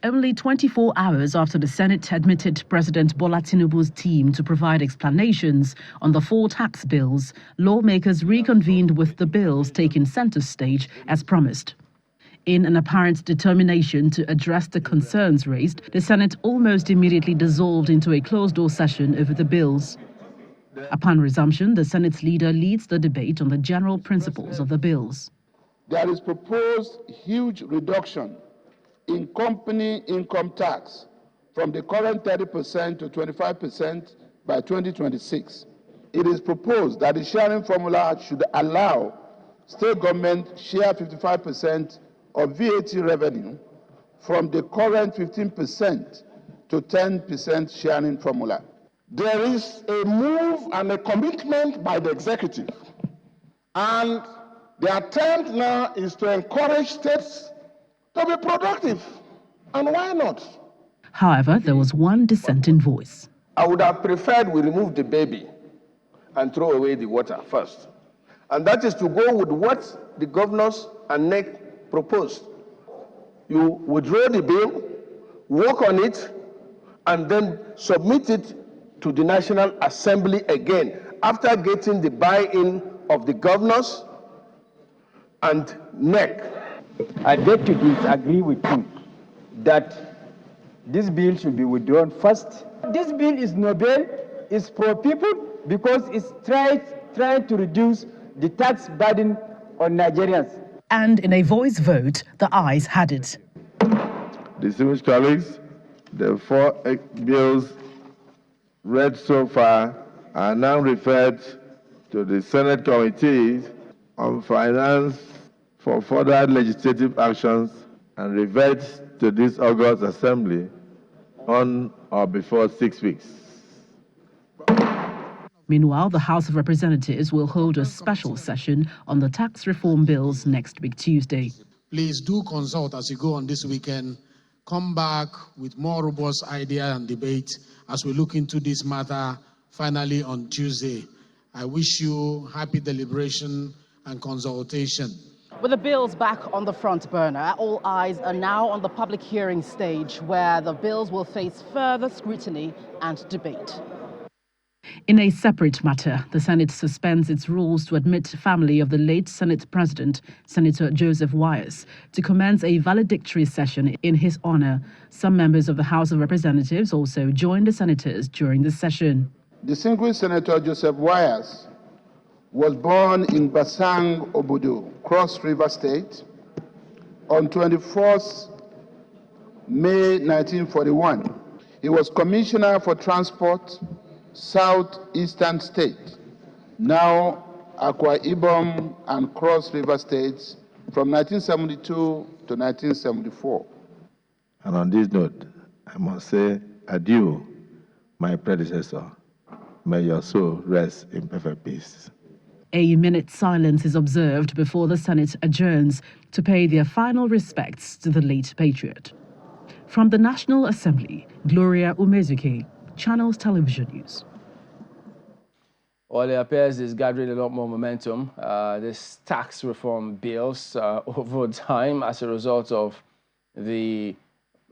Only 24 hours after the Senate admitted President Bola Tinubu's team to provide explanations on the 4 tax bills, lawmakers reconvened with the bills taking center stage as promised. In an apparent determination to address the concerns raised, the Senate almost immediately dissolved into a closed-door session over the bills. Upon resumption, the Senate's leader leads the debate on the general principles of the bills. There is proposed huge reduction in company income tax from the current 30% to 25% by 2026. It is proposed that the sharing formula should allow state government share 55% of VAT revenue from the current 15% to 10% sharing formula. There is a move and a commitment by the executive, and the attempt now is to encourage states to be productive. And why not? However, there was one dissenting voice. I would have preferred we remove the baby and throw away the water first. And that is to go with what the governors and NEC proposed. You withdraw the bill, work on it, and then submit it to the National Assembly again after getting the buy-in of the governors and NEC. I beg to disagree with you that this bill should be withdrawn first. This bill is noble, it's for people because it's trying to reduce the tax burden on Nigerians. And in a voice vote, the ayes had it. Distinguished colleagues, the 4 bills read so far are now referred to the Senate Committees on Finance for further legislative actions and revert to this August Assembly on or before 6 weeks. Meanwhile, the House of Representatives will hold a special session on the tax reform bills next week, Tuesday. Please do consult as you go on this weekend. Come back with more robust idea and debate as we look into this matter finally on Tuesday. I wish you happy deliberation and consultation. With the bills back on the front burner, all eyes are now on the public hearing stage where the bills will face further scrutiny and debate. In a separate matter, the Senate suspends its rules to admit family of the late Senate President, Senator Joseph Wires, to commence a valedictory session in his honor. Some members of the House of Representatives also joined the senators during the session. Distinguished Senator Joseph Wires was born in Basang, Obodo, Cross River State, on 24th May 1941. He was Commissioner for Transport, Southeastern State, now Akwa Ibom and Cross River States, from 1972 to 1974. And on this note, I must say adieu, my predecessor. May your soul rest in perfect peace. A minute's silence is observed before the Senate adjourns to pay their final respects to the late patriot. From the National Assembly, Gloria Umezuke, Channels Television News. Well, it appears it's gathering a lot more momentum, this tax reform bills over time as a result of the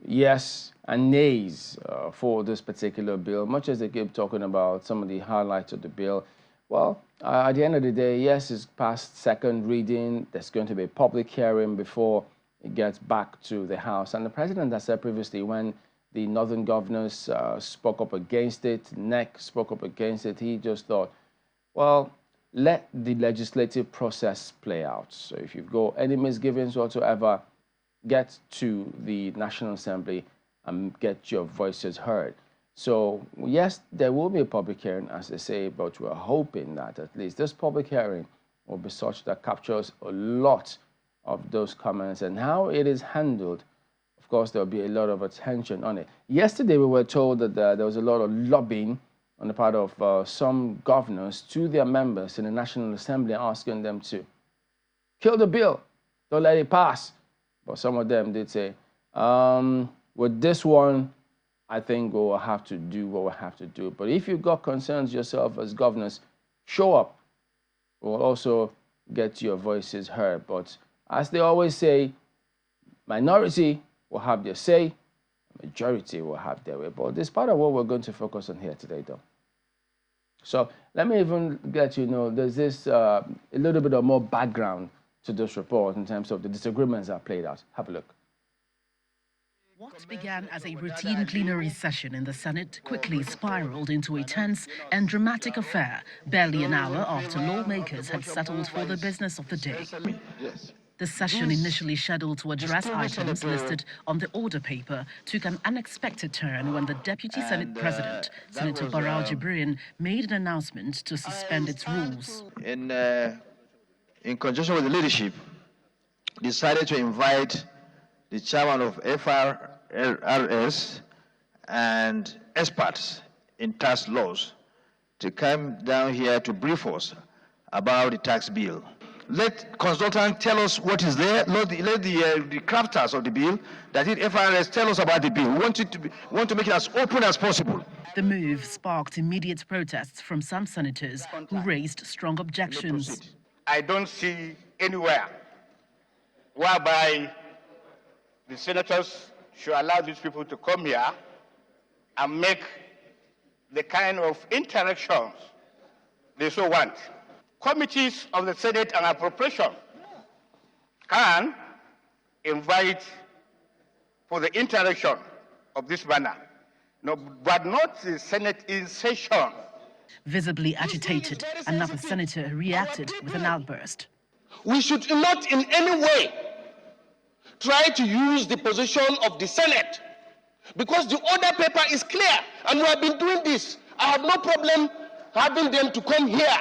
yes and nays for this particular bill. Much as they keep talking about some of the highlights of the bill, well, at the end of the day, yes, it's past second reading. There's going to be a public hearing before it gets back to the House. And the president has said previously when the northern governors spoke up against it, NEC spoke up against it, he just thought, well, let the legislative process play out. So if you've got any misgivings whatsoever, get to the National Assembly and get your voices heard. So, yes, there will be a public hearing, as they say, but we're hoping that at least this public hearing will be such that captures a lot of those comments and how it is handled. Of course, there'll be a lot of attention on it. Yesterday, we were told that there was a lot of lobbying on the part of some governors to their members in the National Assembly, asking them to kill the bill, don't let it pass. But some of them did say, with this one, I think we'll have to do what we have to do. But if you've got concerns yourself as governors, show up. We'll also get your voices heard. But as they always say, minority will have their say, majority will have their way. But this is part of what we're going to focus on here today, though. So let me even let you know, there's this a little bit of more background to this report in terms of the disagreements that played out. Have a look. What began as a routine plenary session in the Senate quickly spiraled into a tense and dramatic affair barely an hour after lawmakers had settled for the business of the day. The session, initially scheduled to address items listed on the order paper, took an unexpected turn when the Deputy Senate President, Senator Barao Jibrin, made an announcement to suspend its rules. In conjunction with the leadership, decided to invite the chairman of FRRS and experts in tax laws to come down here to brief us about the tax bill. Let consultants tell us what is there. Let the crafters of the bill, that is FRS, tell us about the bill. We want to make it as open as possible. The move sparked immediate protests from some senators who raised strong objections. I don't see anywhere whereby the senators should allow these people to come here and make the kind of interactions they so want. Committees of the Senate and Appropriation can invite for the interaction of this manner, no, but not the Senate in session. Visibly agitated, another senator reacted with an outburst. We should not in any way try to use the position of the Senate, because the order paper is clear and we have been doing this. I have no problem having them to come here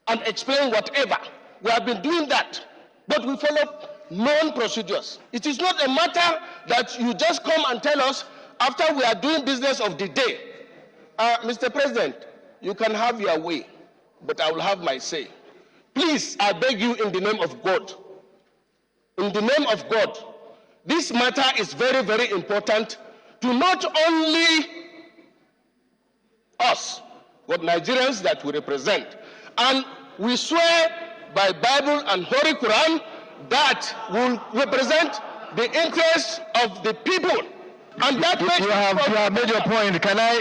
and explain whatever. We have been doing that, but we follow known procedures. It is not a matter that you just come and tell us after we are doing business of the day. Mr. President, you can have your way, but I will have my say. Please, I beg you in the name of God, in the name of God, this matter is very, very important to not only us, but Nigerians that we represent. And we swear by Bible and Holy Quran that will represent the interests of the people. And that you have made your point. Can I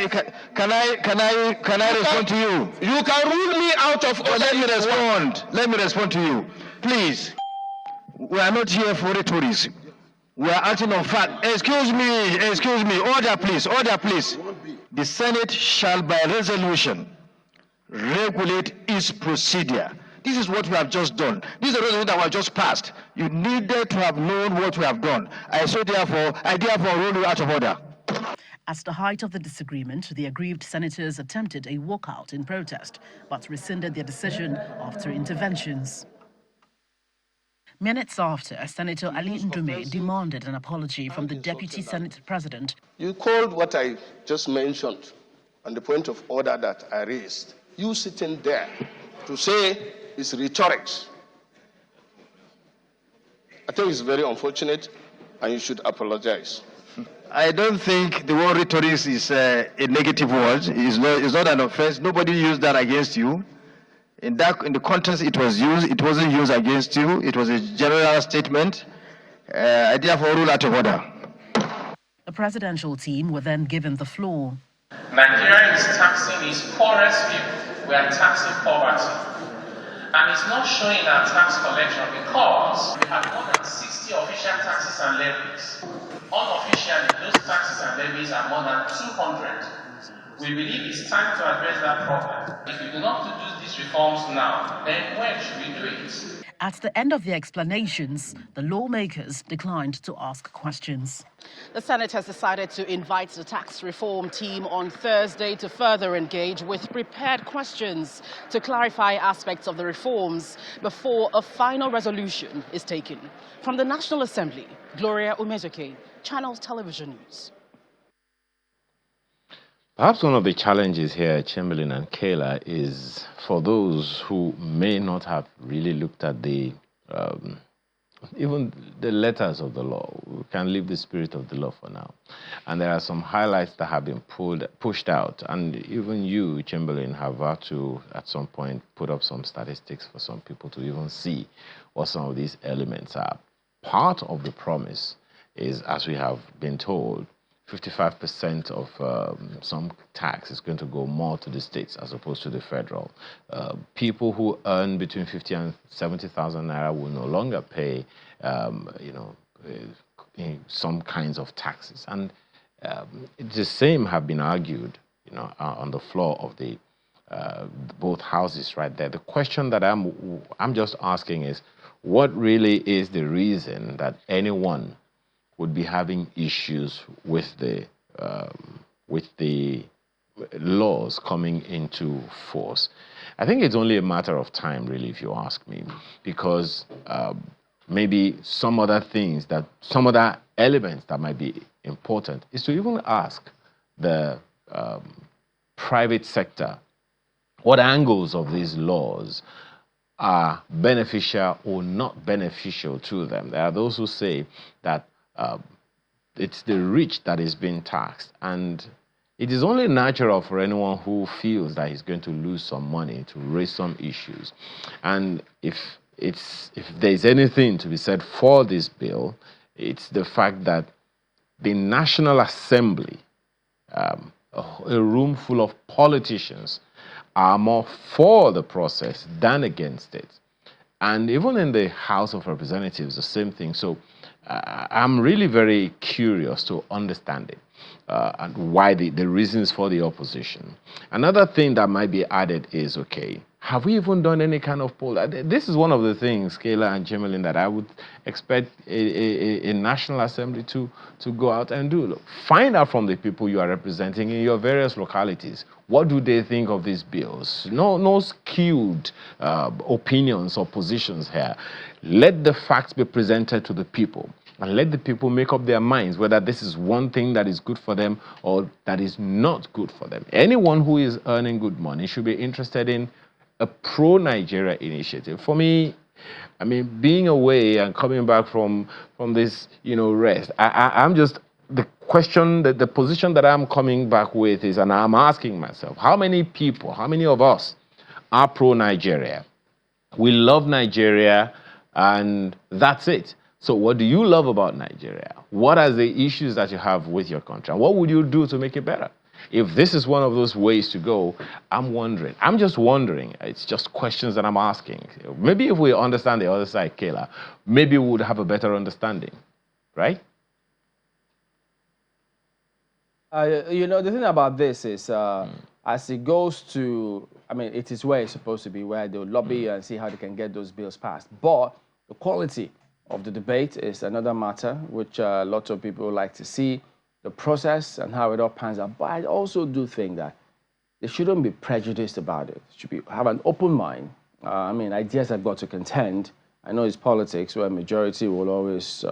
respond to you? You can rule me out of order. Let me respond. Let me respond to you. Please. We are not here for rhetorics. We are acting on fact. Excuse me. Order, please. Order, please. The Senate shall by resolution regulate its procedure. This is what we have just done. This is the resolution that was just passed. You needed to have known what we have done. I therefore rule you out of order. At the height of the disagreement, the aggrieved senators attempted a walkout in protest, but rescinded their decision after interventions. Minutes after, Senator Ali Ndume demanded an apology from the Deputy Senate President. You called what I just mentioned on the point of order that I raised. You sitting there to say it's rhetorics. I think it's very unfortunate and you should apologize. I don't think the word rhetorics is a negative word. It's not an offense. Nobody used that against you. In the context it was used, it wasn't used against you. It was a general statement. I therefore rule out of order. The presidential team were then given the floor. Nigeria is taxing its poorest people. We are taxing poverty. And it's not showing our tax collection because we have more than 60 official taxes and levies. Unofficially, those taxes and levies are more than 200. We believe it's time to address that problem. If we do not do these reforms now, then when should we do it? At the end of the explanations, the lawmakers declined to ask questions. The Senate has decided to invite the tax reform team on Thursday to further engage with prepared questions to clarify aspects of the reforms before a final resolution is taken. From the National Assembly, Gloria Umezoke, Channels Television News. Perhaps one of the challenges here, Chamberlain and Kayla, is for those who may not have really looked at the even the letters of the law. We can leave the spirit of the law for now. And there are some highlights that have been pushed out. And even you, Chamberlain, have had to, at some point, put up some statistics for some people to even see what some of these elements are. Part of the promise is, as we have been told, 55% of some tax is going to go more to the states as opposed to the federal. People who earn between 50 and 70,000 naira will no longer pay, some kinds of taxes. And the same have been argued, on the floor of the both houses right there. The question that I'm just asking is, what really is the reason that anyone would be having issues with the laws coming into force? I think it's only a matter of time, really, if you ask me, because maybe some other elements that might be important is to even ask the private sector what angles of these laws are beneficial or not beneficial to them. There are those who say that it's the rich that is being taxed, and it is only natural for anyone who feels that he's going to lose some money to raise some issues. And if there's anything to be said for this bill, it's the fact that the National Assembly, a room full of politicians, are more for the process than against it. And even in the House of Representatives, the same thing. So I'm really very curious to understand it and why the reasons for the opposition. Another thing that might be added is, okay, have we even done any kind of poll? This is one of the things, Kayla and Chemelin, that I would expect a National Assembly to go out and do. Look, find out from the people you are representing in your various localities. What do they think of these bills? No skewed opinions or positions here. Let the facts be presented to the people, and let the people make up their minds whether this is one thing that is good for them or that is not good for them. Anyone who is earning good money should be interested in a pro-Nigeria initiative. For me, I mean, being away and coming back from this, rest, I'm just, the question, the position that I'm coming back with is, and I'm asking myself, how many people, how many of us are pro-Nigeria? We love Nigeria, and that's it. So what do you love about Nigeria? What are the issues that you have with your country? And what would you do to make it better? If this is one of those ways to go, I'm just wondering, it's just questions that I'm asking. Maybe if we understand the other side, Kayla, maybe we would have a better understanding, right? The thing about this is, as it goes to, it is where it's supposed to be, where they'll lobby and see how they can get those bills passed. But the quality of the debate is another matter, which lots of people like to see. The process and how it all pans out. But I also do think that they shouldn't be prejudiced about it. Have an open mind. Ideas have got to contend. I know it's politics where majority will always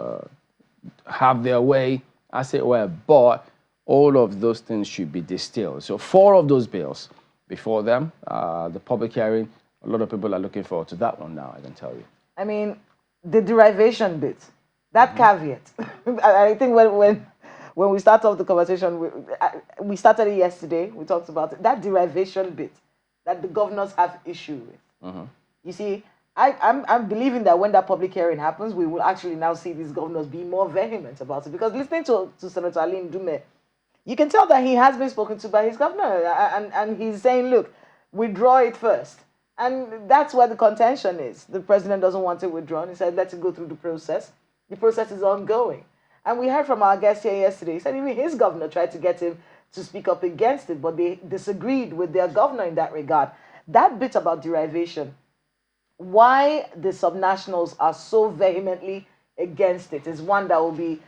have their way, as it were, but all of those things should be distilled. So 4 of those bills before them, the public hearing, a lot of people are looking forward to that one now, I can tell you. The derivation bit, that caveat, I think when we start off the conversation, we started it yesterday, we talked about it, that derivation bit that the governors have issue with. You see, I'm believing that when that public hearing happens, we will actually now see these governors be more vehement about it. Because listening to Senator Ali Ndume, you can tell that he has been spoken to by his governor, and he's saying, look, withdraw it first. And that's where the contention is. The president doesn't want it withdrawn. He said, let it go through the process. The process is ongoing. And we heard from our guest here yesterday, he said even his governor tried to get him to speak up against it, but they disagreed with their governor in that regard. That bit about derivation, why the subnationals are so vehemently against it is one that will be,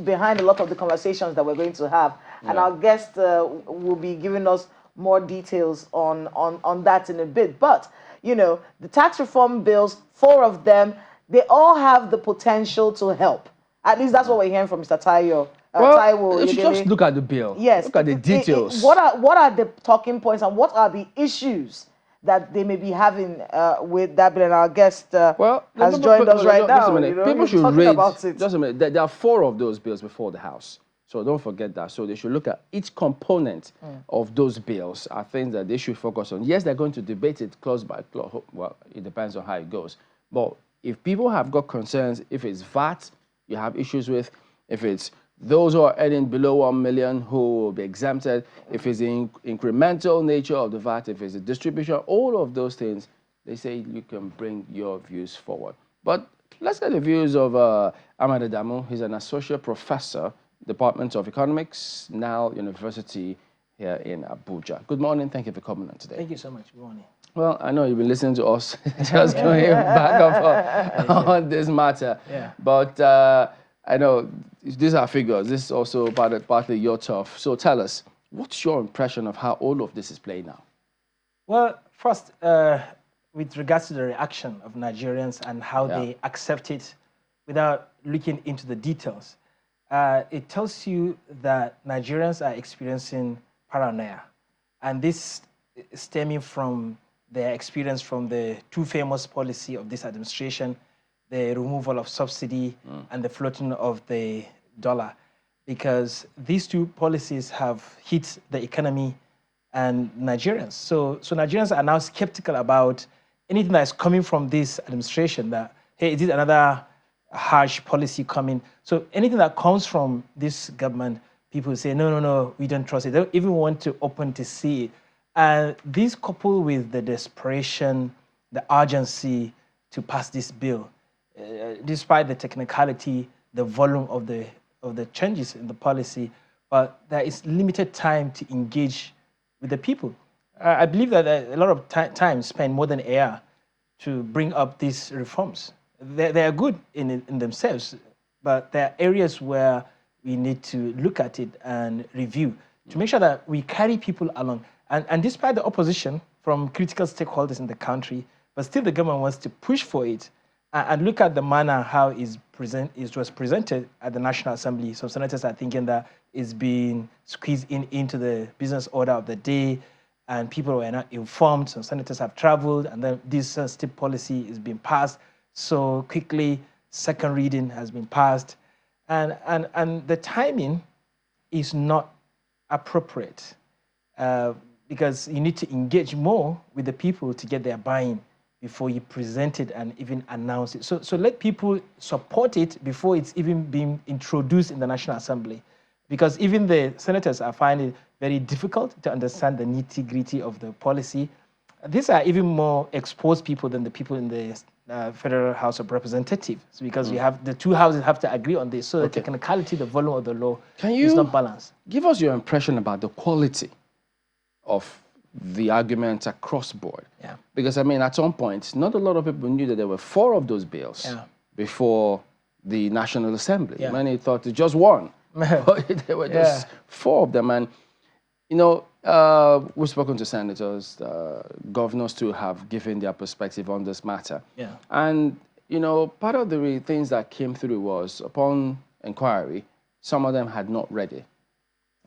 behind a lot of the conversations that we're going to have. Yeah. And our guest will be giving us more details on that in a bit. But, the tax reform bills, 4 of them, they all have the potential to help. At least that's what we're hearing from Mr. Taiwo. You should just look at the bill. Yes. Look at the details. What are the talking points and what are the issues that they may be having with that bill? And our guest has joined us right now. Just a minute. People should read. Just a minute. There are 4 of those bills before the House. So don't forget that. So they should look at each component of those bills. I think that they should focus on. Yes, they're going to debate it clause by clause. Well, it depends on how it goes. But if people have got concerns, if it's VAT, you have issues with, if it's those who are earning below 1 million who will be exempted, if it's the incremental nature of the VAT, if it's the distribution, all of those things, they say you can bring your views forward. But let's get the views of Ahmed Adamu. He's an associate professor, Department of Economics, Nile University here in Abuja. Good morning. Thank you for coming on today. Thank you so much. Good morning. Well, I know you've been listening to us just going back and forth on this matter. Yeah. But I know these are figures. This is also partly your turf. So tell us, what's your impression of how all of this is playing out? Well, first, with regards to the reaction of Nigerians and how they accept it without looking into the details, it tells you that Nigerians are experiencing paranoia. And this stemming from their experience from the two famous policy of this administration, the removal of subsidy and the floating of the dollar, because these two policies have hit the economy and Nigerians. So Nigerians are now skeptical about anything that is coming from this administration, that, hey, is it another harsh policy coming? So anything that comes from this government, people say, no, we don't trust it. They don't even want to open to see it. And this coupled with the desperation, the urgency to pass this bill, despite the technicality, the volume of the changes in the policy, but there is limited time to engage with the people. I believe that a lot of time spent more than a year to bring up these reforms. They are good in themselves, but there are areas where we need to look at it and review to make sure that we carry people along. And despite the opposition from critical stakeholders in the country, but still the government wants to push for it and look at the manner how it was presented at the National Assembly. Some senators are thinking that it's being squeezed into the business order of the day, and people were not informed. Some senators have traveled, and then this sensitive policy is being passed so quickly. Second reading has been passed, and the timing is not appropriate. Because you need to engage more with the people to get their buy-in before you present it and even announce it. So let people support it before it's even being introduced in the National Assembly. Because even the senators are finding it very difficult to understand the nitty-gritty of the policy. These are even more exposed people than the people in the Federal House of Representatives, because we have the two houses have to agree on this. So the technicality, the volume of the law is not balanced. Give us your impression about the quality of the arguments across board. Yeah. Because, I mean, at some point, not a lot of people knew that there were 4 of those bills before the National Assembly. Yeah. Many thought it just one. But there were just 4 of them. And, you know, we've spoken to senators, governors too have given their perspective on this matter. Yeah. And, you know, part of the things that came through was, upon inquiry, some of them had not read it.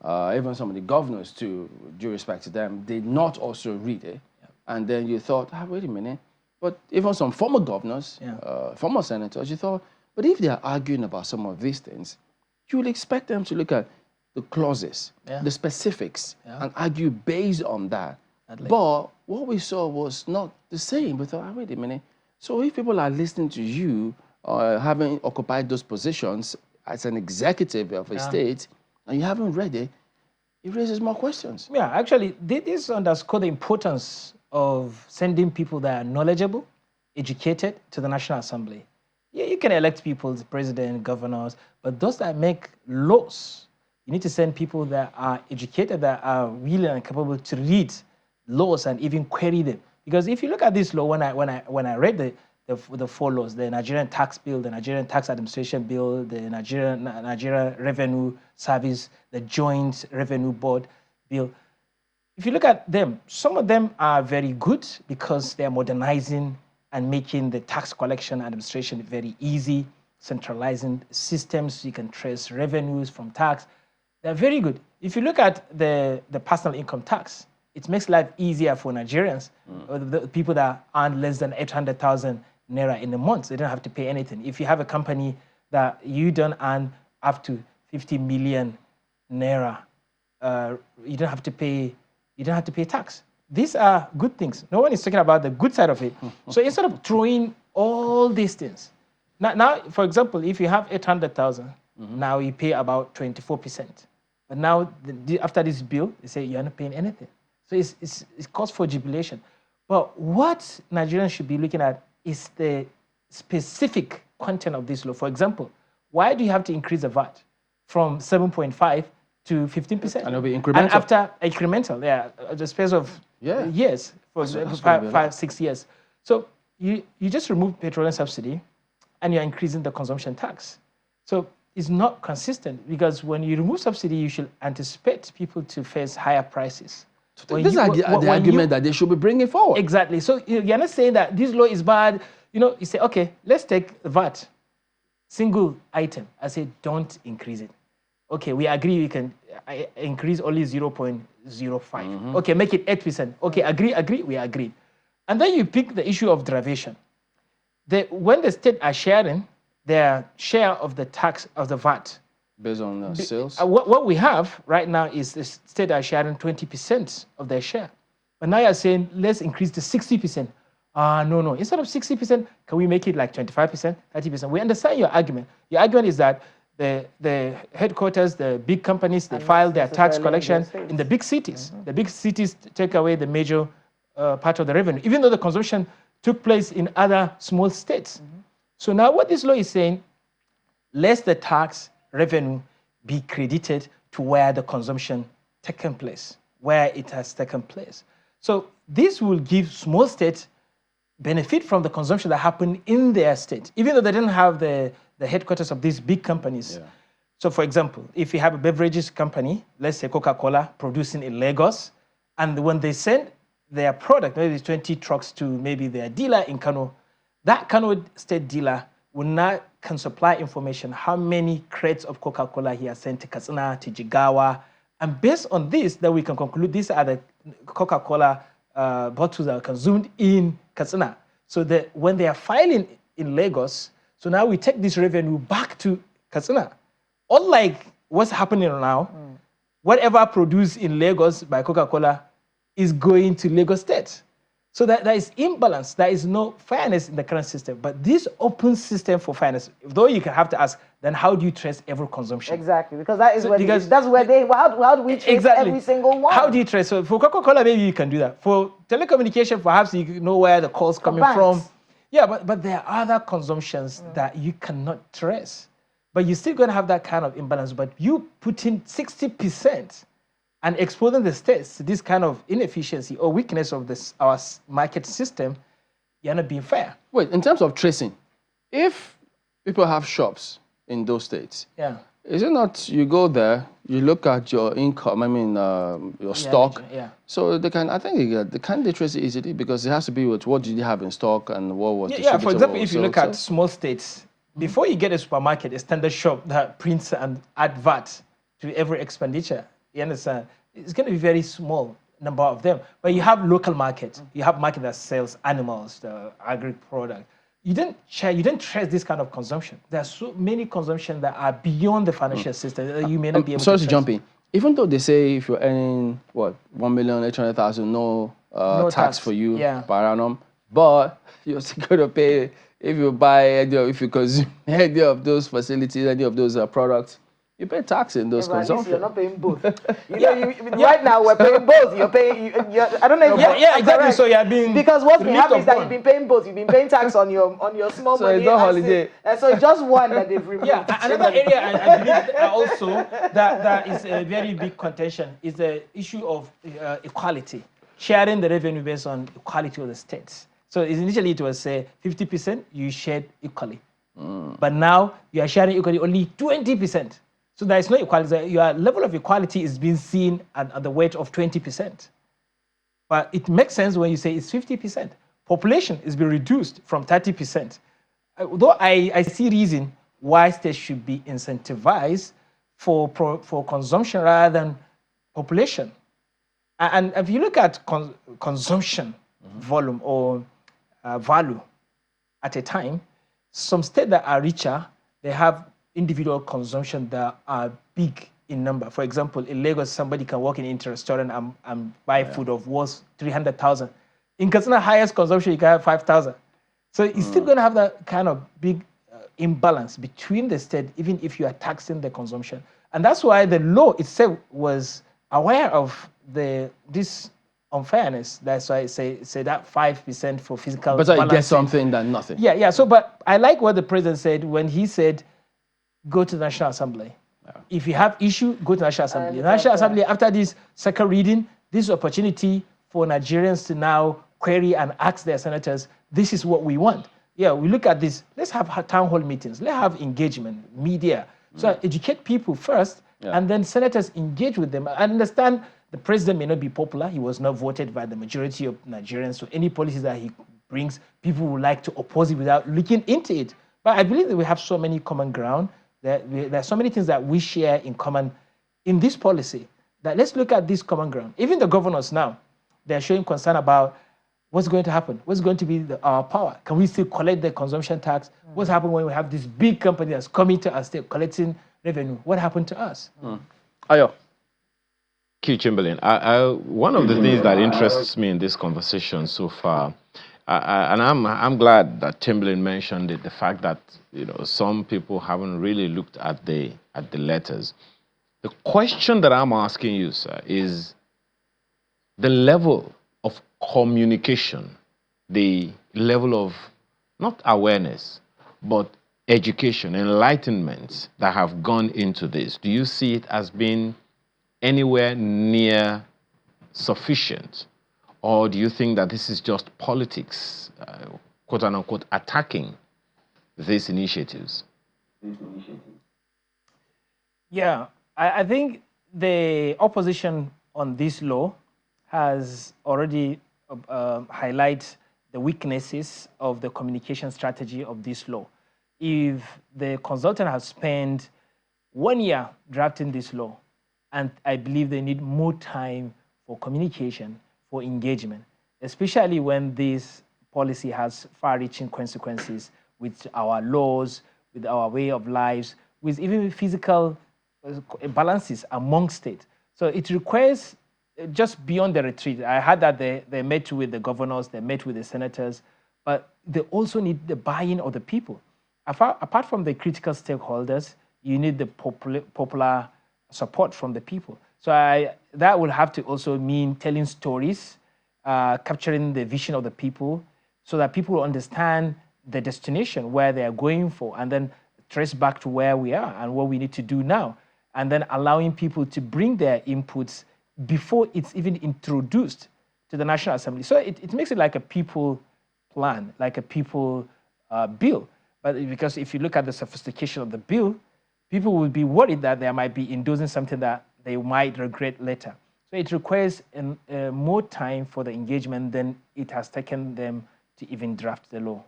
Even some of the governors, too, due respect to them, did not also read it. Yeah. And then you thought, wait a minute. But even some former governors, former senators, you thought, but if they are arguing about some of these things, you would expect them to look at the clauses, the specifics, and argue based on that. But what we saw was not the same. We thought, wait a minute. So if people are listening to you, having occupied those positions as an executive of a state, and you haven't read it, it raises more questions. Yeah, actually, this underscores the importance of sending people that are knowledgeable, educated to the National Assembly. Yeah, you can elect people, the president, governors, but those that make laws, you need to send people that are educated, that are willing and capable to read laws and even query them. Because if you look at this law, when I read the 4 laws, the Nigerian Tax Bill, the Nigerian Tax Administration Bill, the Nigeria Revenue Service, the Joint Revenue Board Bill. If you look at them, some of them are very good because they are modernizing and making the tax collection administration very easy, centralizing systems so you can trace revenues from tax. They're very good. If you look at the personal income tax, it makes life easier for Nigerians, the people that earn less than 800,000 naira in a month. They don't have to pay anything. If you have a company that you don't earn up to 50 million naira, you don't have to pay tax. These are good things. No one is talking about the good side of it. So instead of throwing all these things, now, for example, if you have 800,000 Now you pay about 24%. But now, after this bill, they say you're not paying anything. So it's cause for jubilation. But what Nigerians should be looking at is the specific content of this law. For example, why do you have to increase the VAT from 7.5 to 15%? And it'll be incremental. And after incremental, the space of years, for example, 5, 6 years. So you just remove petroleum subsidy and you're increasing the consumption tax. So it's not consistent because when you remove subsidy, you should anticipate people to face higher prices. So this is the argument that they should be bringing forward. Exactly. So you're not saying that this law is bad. You say, okay, let's take the VAT, single item. I say, don't increase it. Okay, we agree we can increase only 0.05. Okay, make it 8%. Okay, agree, we agree. And then you pick the issue of derivation. When the state are sharing their share of the tax of the VAT, based on sales? What we have right now is the state are sharing 20% of their share. But now you're saying, let's increase to 60%. No. Instead of 60%, can we make it like 25%, 30%? We understand your argument. Your argument is that the headquarters, the big companies, they file their tax collection in the big cities. The big cities take away the major part of the revenue, even though the consumption took place in other small states. So now what this law is saying, lest the tax revenue be credited to where the consumption taken place, where it has taken place. So this will give small states benefit from the consumption that happened in their state, even though they didn't have the headquarters of these big companies. So for example, if you have a beverages company, let's say Coca-Cola, producing in Lagos, and when they send their product, maybe 20 trucks to maybe their dealer in Kano, that Kano state dealer can supply information how many crates of Coca-Cola he has sent to Katsina, to Jigawa. And based on this, then we can conclude these are the Coca-Cola bottles that are consumed in Katsina. So that when they are filing in Lagos, so now we take this revenue back to Katsina. Unlike what's happening now, whatever produced in Lagos by Coca-Cola is going to Lagos State. So that there is imbalance, there is no fairness in the current system. But this open system for fairness, though you can have to ask, then how do you trace every consumption? Exactly, because that is how do we trace every single one? How do you trace? So for Coca-Cola, maybe you can do that. For telecommunication, perhaps you know where the call's coming from. Yeah, but there are other consumptions that you cannot trace. But you're still going to have that kind of imbalance. But you put in 60% and exposing the states to this kind of inefficiency or weakness of our market system, you're not being fair. Wait, in terms of tracing, if people have shops in those states, is it not you go there, you look at your income, your stock, so they can, I think they trace it easily because it has to be with what did you have in stock and what was distributed. For example, if you look at small states, before you get a supermarket, a standard shop that prints and add VAT to every expenditure, you understand? It's going to be very small number of them. But you have local markets. You have market that sells animals, the agri product. You don't trace this kind of consumption. There are so many consumption that are beyond the financial system that you may not be able to trace. Sorry to jump in. Even though they say if you're earning, 1,800,000, no tax for you per annum, but you're still going to pay if you buy if you consume any of those facilities, any of those products. You pay tax in those consumptions. You're not paying both. Right now, we're paying both. You're paying. I don't know if exactly. Right. So you're being because what's been happening is that you've been paying both. You've been paying tax on your small money. So it's not holiday. And so it's just one that they've removed. Another area I believe also that is a very big contention is the issue of equality, sharing the revenue based on equality of the states. So initially it was 50% you shared equally, but now you are sharing equally only 20%. So there is no equality. Your level of equality is being seen at the weight of 20%. But it makes sense when you say it's 50%. Population is being reduced from 30%. Though I see reason why states should be incentivized for consumption rather than population. And if you look at consumption volume or value at a time, some states that are richer, they have individual consumption that are big in number. For example, in Lagos, somebody can walk into a restaurant and buy food of worth 300,000. In Katsina, highest consumption, you can have 5,000. So it's still going to have that kind of big imbalance between the state, even if you are taxing the consumption. And that's why the law itself was aware of this unfairness. That's why I say that 5% for physical Better you get balancing. something than nothing. Yeah. So, but I like what the president said when he said, go to the National Assembly. If you have issue, go to the National Assembly. The National Assembly, after this second reading, this opportunity for Nigerians to now query and ask their senators, this is what we want. Yeah, we look at this. Let's have town hall meetings. Let's have engagement, media. So educate people first, and then senators engage with them. I understand the president may not be popular. He was not voted by the majority of Nigerians. So any policies that he brings, people would like to oppose it without looking into it. But I believe that we have so many common ground. There are so many things that we share in common in this policy that let's look at this common ground. Even the governors now, they're showing concern about what's going to happen. What's going to be our power? Can we still collect the consumption tax? What's happened when we have this big company that's coming to us, state collecting revenue? What happened to us? Ayo. Q Chamberlain, one of the things that interests me in this conversation so far, and I'm glad that Chamberlain mentioned it, the fact that some people haven't really looked at the letters. The question that I'm asking you, sir, is the level of communication, the level of not awareness, but education, enlightenment that have gone into this. Do you see it as being anywhere near sufficient? Or do you think that this is just politics, quote unquote, attacking these initiatives? Yeah, I think the opposition on this law has already highlighted the weaknesses of the communication strategy of this law. If the consultant has spent 1 year drafting this law, and I believe they need more time for communication, for engagement, especially when this policy has far-reaching consequences with our laws, with our way of lives, with even physical balances among states. So it requires just beyond the retreat. I heard that they met with the governors, they met with the senators, but they also need the buy-in of the people. Apart from the critical stakeholders, you need the popular support from the people. So that will have to also mean telling stories, capturing the vision of the people, so that people will understand the destination where they are going for, and then trace back to where we are and what we need to do now, and then allowing people to bring their inputs before it's even introduced to the National Assembly. So it makes it like a people plan, like a people bill. But because if you look at the sophistication of the bill, people will be worried that they might be endorsing something that they might regret later. So it requires more time for the engagement than it has taken them to even draft the law.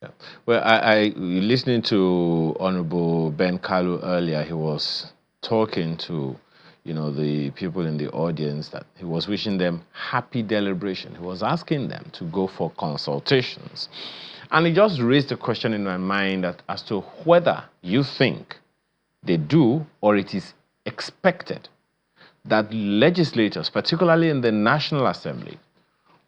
Yeah. Well, I listening to Honorable Ben Kalu earlier, he was talking to the people in the audience, that he was wishing them happy deliberation. He was asking them to go for consultations. And it just raised a question in my mind as to whether you think they do, or it is expected that legislators, particularly in the National Assembly,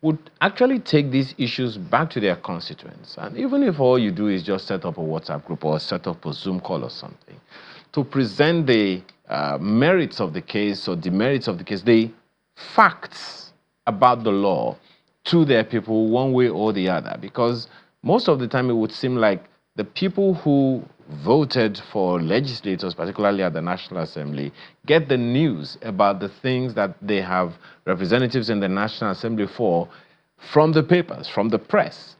would actually take these issues back to their constituents. And even if all you do is just set up a WhatsApp group or set up a Zoom call or something, to present the merits of the case or demerits of the case, the facts about the law to their people one way or the other. Because most of the time it would seem like the people who voted for legislators, particularly at the National Assembly, get the news about the things that they have representatives in the National Assembly for from the papers, from the press.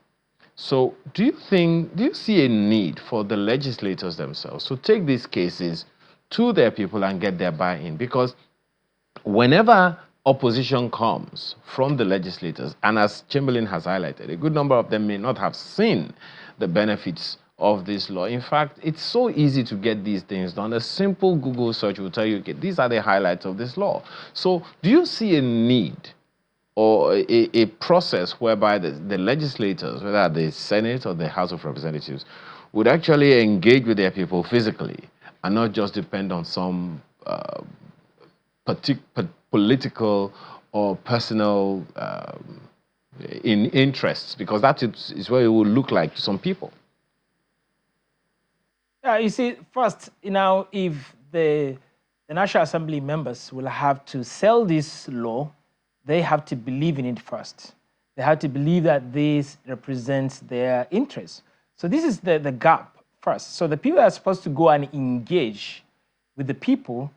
So do you see a need for the legislators themselves to take these cases to their people and get their buy-in? Because whenever opposition comes from the legislators, and as Chamberlain has highlighted, a good number of them may not have seen the benefits of this law. In fact, it's so easy to get these things done. A simple Google search will tell you, okay, these are the highlights of this law. So do you see a need or a process whereby the legislators, whether the Senate or the House of Representatives, would actually engage with their people physically and not just depend on some political or personal interests, because that is what it will look like to some people? You see, first, if the National Assembly members will have to sell this law, they have to believe in it first. They have to believe that this represents their interests. So this is the gap first. So the people that are supposed to go and engage with the people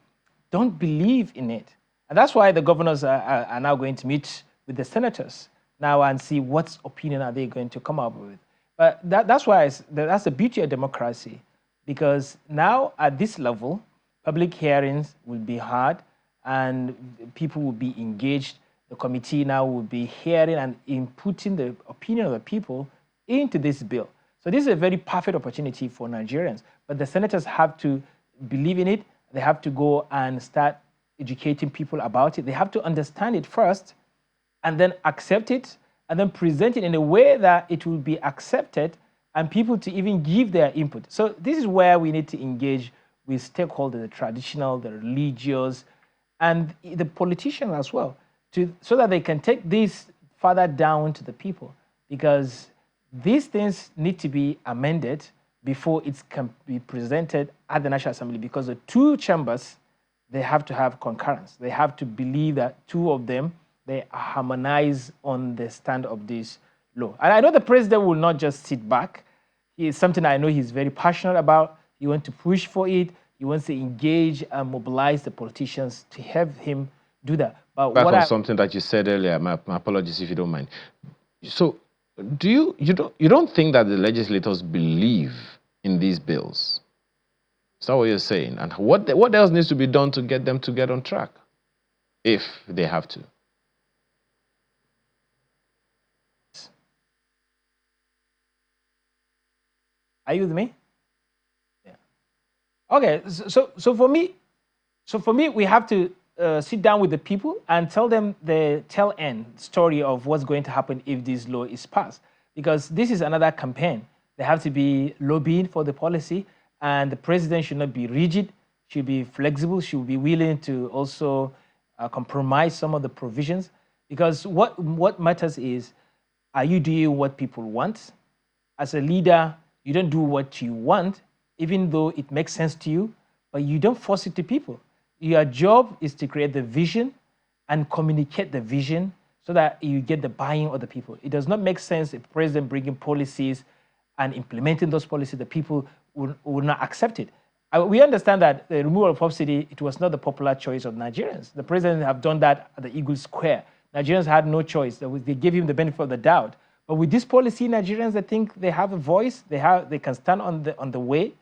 don't believe in it. And that's why the governors are now going to meet with the senators now and see what opinion are they going to come up with. But that's why that's the beauty of democracy, because now at this level, public hearings will be hard and people will be engaged. The committee now will be hearing and inputting the opinion of the people into this bill. So this is a very perfect opportunity for Nigerians. But the senators have to believe in it. They have to go and start educating people about it. They have to understand it first and then accept it and then present it in a way that it will be accepted and people to even give their input. So this is where we need to engage with stakeholders, the traditional, the religious, and the politicians as well, so that they can take this further down to the people, because these things need to be amended before it can be presented at the National Assembly, because the two chambers, they have to have concurrence. They have to believe that two of them, they harmonize on the stand of this law. And I know the president will not just sit back. It's something I know he's very passionate about. He wants to push for it. He wants to engage and mobilize the politicians to help him do that. But Back on something that you said earlier, my apologies if you don't mind. So, you don't think that the legislators believe in these bills? Is that what you're saying? And what else needs to be done to get them to get on track, if they have to? Are you with me? Yeah. Okay. So for me, we have to sit down with the people and tell them the tail end story of what's going to happen if this law is passed, because this is another campaign. They have to be lobbying for the policy, and the president should not be rigid, should be flexible, should be willing to also compromise some of the provisions, because what matters is, are you doing what people want? As a leader, you don't do what you want, even though it makes sense to you, but you don't force it to people. Your job is to create the vision and communicate the vision so that you get the buy-in of the people. It does not make sense if the president bringing policies and implementing those policies, the people will not accept it. We understand that the removal of subsidy, it was not the popular choice of Nigerians. The president have done that at the Eagle Square. Nigerians had no choice. They gave him the benefit of the doubt. But with this policy, Nigerians, I think they have a voice. They can stand on the way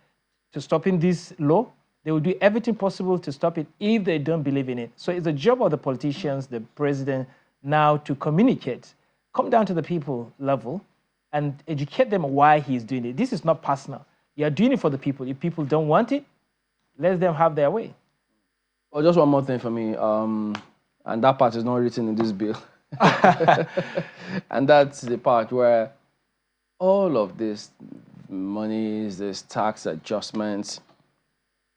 to stopping this law. They will do everything possible to stop it if they don't believe in it. So it's the job of the politicians, the president, now to communicate, come down to the people level and educate them why he's doing it. This is not personal. You're doing it for the people. If people don't want it, let them have their way. Well, just one more thing for me, and that part is not written in this bill. And that's the part where all of this monies, this tax adjustments,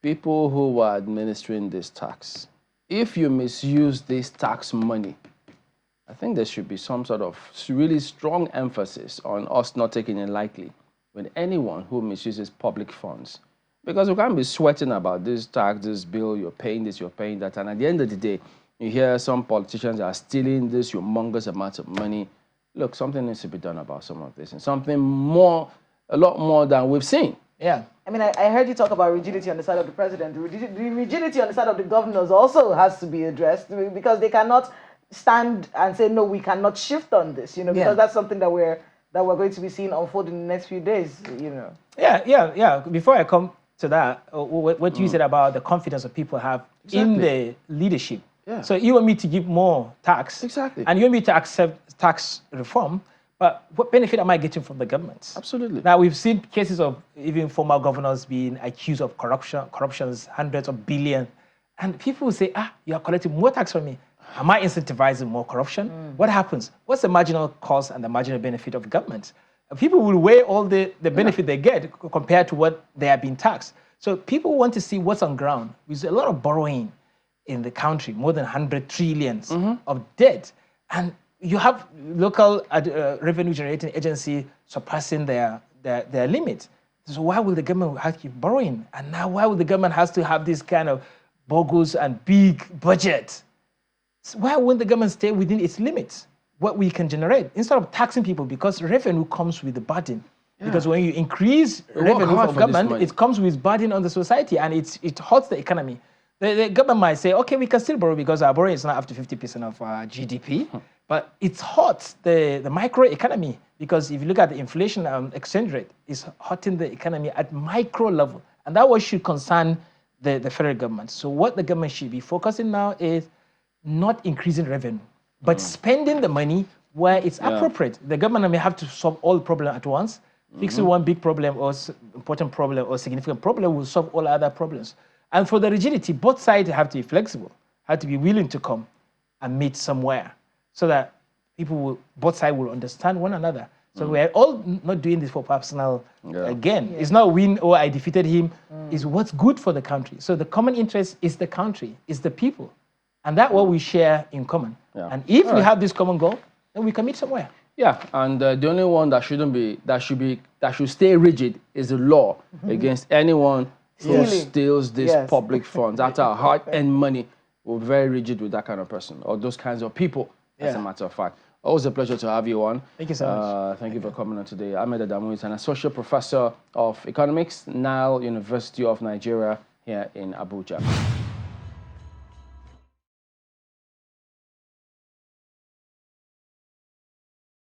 people who are administering this tax, if you misuse this tax money, I think there should be some sort of really strong emphasis on us not taking it lightly with anyone who misuses public funds. Because we can't be sweating about this tax, this bill, you're paying this, you're paying that, and at the end of the day, you hear some politicians are stealing this humongous amount of money. Look, something needs to be done about some of this, and something more, a lot more than we've seen. Yeah. I mean, I heard you talk about rigidity on the side of the president. The rigidity on the side of the governors also has to be addressed, because they cannot stand and say, no, we cannot shift on this, because that's something that we're going to be seeing unfold in the next few days, Yeah. Before I come to that, what you said about the confidence that people have in the leadership. Yeah. So you want me to give more tax, exactly, and you want me to accept tax reform, but what benefit am I getting from the government? Absolutely. Now, we've seen cases of even former governors being accused of corruptions, hundreds of billions, and people will say, you are collecting more tax from me. Am I incentivizing more corruption? What happens? What's the marginal cost and the marginal benefit of government? People will weigh all the benefit they get compared to what they are being taxed. So people want to see what's on ground. There's a lot of borrowing in the country, more than 100 trillions of debt. And you have local revenue generating agency surpassing their limit. So why will the government have to keep borrowing? And now why will the government has to have this kind of bogus and big budget? So why won't the government stay within its limits, what we can generate, instead of taxing people? Because revenue comes with the burden. Yeah. Because when you increase revenue of government, it comes with burden on the society, and it hurts the economy. The government might say, okay, we can still borrow because our borrowing is not up to 50% of GDP, but it hurts the micro economy, because if you look at the inflation exchange rate, it's hurting the economy at micro level. And that what should concern the federal government. So what the government should be focusing now is not increasing revenue, but spending the money where it's appropriate. The government may have to solve all the problems at once. Fixing one big problem or important problem or significant problem will solve all other problems. And for the rigidity, both sides have to be flexible, have to be willing to come and meet somewhere, so that both sides will understand one another. So we're all not doing this for personal gain. It's not win or I defeated him. It's what's good for the country. So the common interest is the country, is the people. And that's what we share in common. Yeah. And if we have this common goal, then we can meet somewhere. Yeah, and the only one that should stay rigid is the law against anyone who steals these public funds. That's our hard-earned money. We're very rigid with that kind of person or those kinds of people, as a matter of fact. Always a pleasure to have you on. Thank you so much. Thank you for coming on today. Ahmed Adamu is an associate professor of economics, Nile University of Nigeria here in Abuja.